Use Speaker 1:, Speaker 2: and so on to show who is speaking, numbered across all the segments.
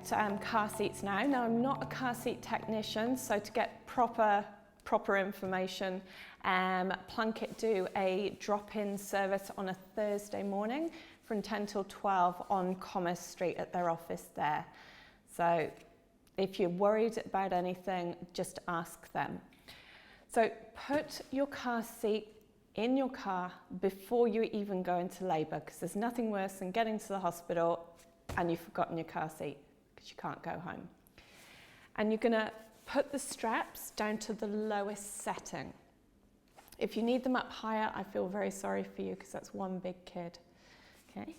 Speaker 1: get car seats now. Now, I'm not a car seat technician, so to get proper information, Plunkett do a drop-in service on a Thursday morning from 10 till 12 on Commerce Street at their office there. So if you're worried about anything, just ask them. So put your car seat in your car before you even go into labour, because there's nothing worse than getting to the hospital and you've forgotten your car seat because you can't go home. And you're going to put the straps down to the lowest setting. If you need them up higher, I feel very sorry for you because that's one big kid. Okay?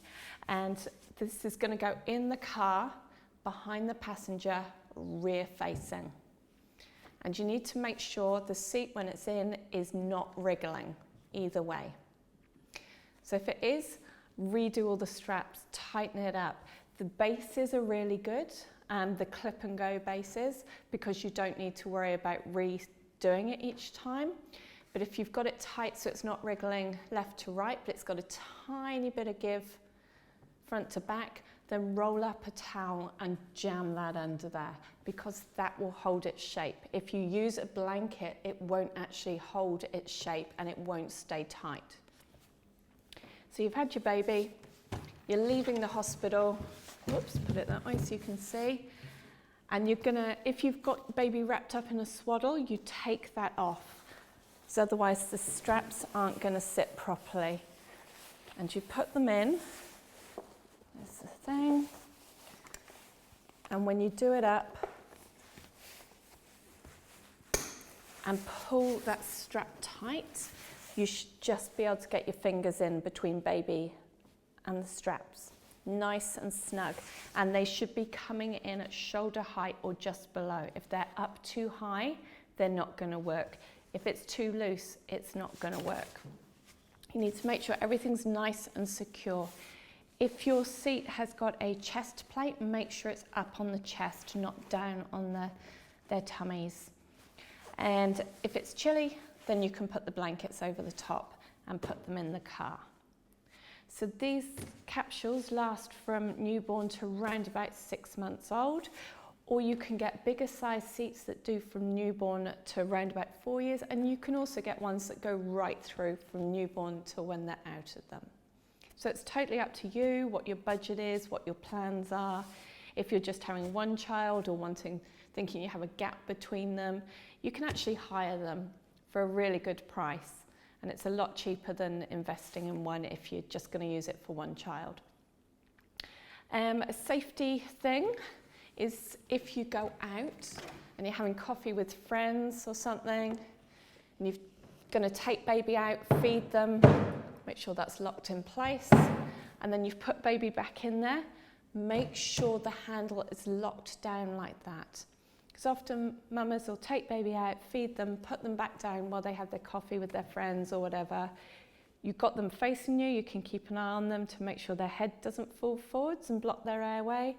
Speaker 1: And this is going to go in the car, behind the passenger, rear facing. And you need to make sure the seat when it's in is not wriggling either way. So if it is, redo all the straps, tighten it up. The bases are really good, the clip and go bases, because you don't need to worry about redoing it each time. But if you've got it tight so it's not wriggling left to right, but it's got a tiny bit of give front to back, then roll up a towel and jam that under there, because that will hold its shape. If you use a blanket, it won't actually hold its shape and it won't stay tight. So you've had your baby, you're leaving the hospital. Whoops, put it that way so you can see. And you're gonna, if you've got baby wrapped up in a swaddle, you take that off. So otherwise the straps aren't gonna sit properly. And you put them in. There's the thing. And when you do it up and pull that strap tight, you should just be able to get your fingers in between baby and the straps. Nice and snug. And they should be coming in at shoulder height or just below. If they're up too high, they're not going to work. If it's too loose, it's not going to work. You need to make sure everything's nice and secure. If your seat has got a chest plate, make sure it's up on the chest, not down on their tummies. And if it's chilly, then you can put the blankets over the top and put them in the car. So these capsules last from newborn to around about 6 months old, or you can get bigger size seats that do from newborn to around about 4 years, and you can also get ones that go right through from newborn to when they're out of them. So it's totally up to you what your budget is, what your plans are. If you're just having one child or thinking you have a gap between them, you can actually hire them for a really good price. And it's a lot cheaper than investing in one if you're just going to use it for one child. A safety thing is if you go out and you're having coffee with friends or something, and you're going to take baby out, feed them, make sure that's locked in place, and then you've put baby back in there, make sure the handle is locked down like that. Because often mamas will take baby out, feed them, put them back down while they have their coffee with their friends or whatever. You've got them facing you, you can keep an eye on them to make sure their head doesn't fall forwards and block their airway.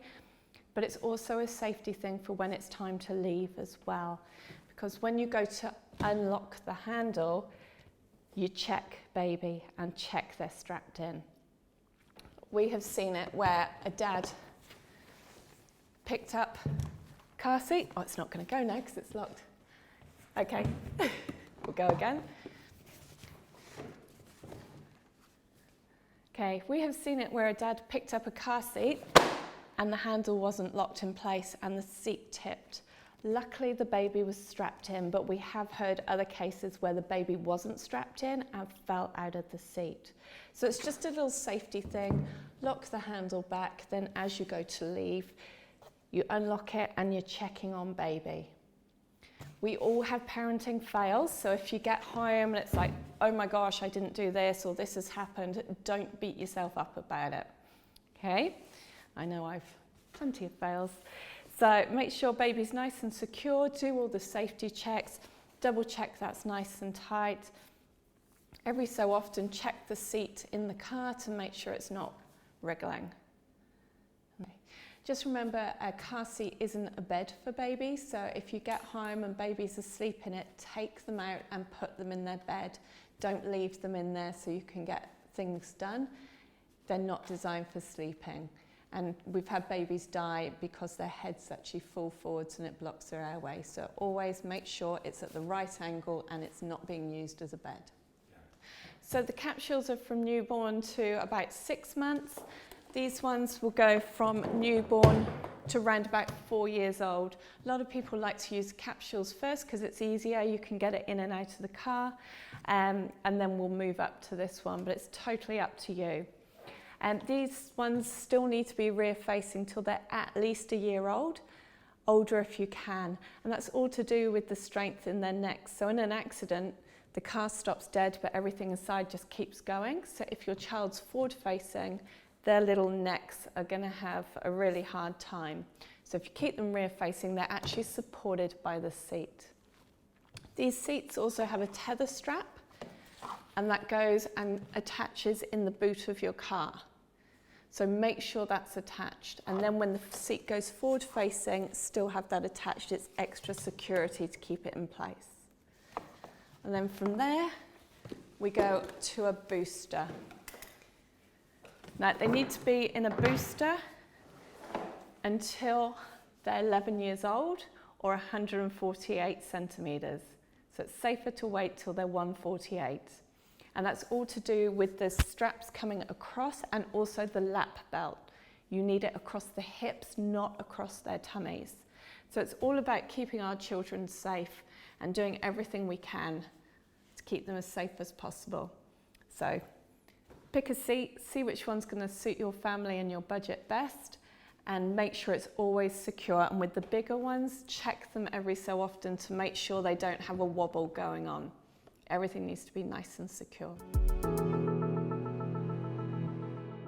Speaker 1: But it's also a safety thing for when it's time to leave as well. Because when you go to unlock the handle, you check baby and check they're strapped in. We have seen it where a dad picked up car seat. Oh, it's not going to go now because it's locked. Okay, we'll go again. Okay, we have seen it where a dad picked up a car seat and the handle wasn't locked in place and the seat tipped. Luckily, the baby was strapped in, but we have heard other cases where the baby wasn't strapped in and fell out of the seat. So it's just a little safety thing. Lock the handle back, then as you go to leave, you unlock it and you're checking on baby. We all have parenting fails, so if you get home and it's like, oh my gosh, I didn't do this or this has happened, don't beat yourself up about it, okay? I know I've plenty of fails. So make sure baby's nice and secure, do all the safety checks, double check that's nice and tight. Every so often check the seat in the car to make sure it's not wriggling. Just remember, a car seat isn't a bed for babies, so if you get home and baby's asleep in it, take them out and put them in their bed. Don't leave them in there so you can get things done. They're not designed for sleeping. And we've had babies die because their heads actually fall forwards and it blocks their airway. So always make sure it's at the right angle and it's not being used as a bed. So the capsules are from newborn to about 6 months. These ones will go from newborn to around about 4 years old. A lot of people like to use capsules first because it's easier. You can get it in and out of the car, and then we'll move up to this one, but it's totally up to you. And these ones still need to be rear facing till they're at least a year old, older if you can. And that's all to do with the strength in their necks. So in an accident, the car stops dead, but everything inside just keeps going. So if your child's forward facing, their little necks are going to have a really hard time. So if you keep them rear facing, they're actually supported by the seat. These seats also have a tether strap, and that goes and attaches in the boot of your car. So make sure that's attached. And then when the seat goes forward facing, still have that attached. It's extra security to keep it in place. And then from there, we go to a booster. Now, they need to be in a booster until they're 11 years old or 148 centimetres. So it's safer to wait till they're 148. And that's all to do with the straps coming across and also the lap belt. You need it across the hips, not across their tummies. So it's all about keeping our children safe and doing everything we can to keep them as safe as possible. So pick a seat, see which one's going to suit your family and your budget best, and make sure it's always secure. And with the bigger ones, check them every so often to make sure they don't have a wobble going on. Everything needs to be nice and secure.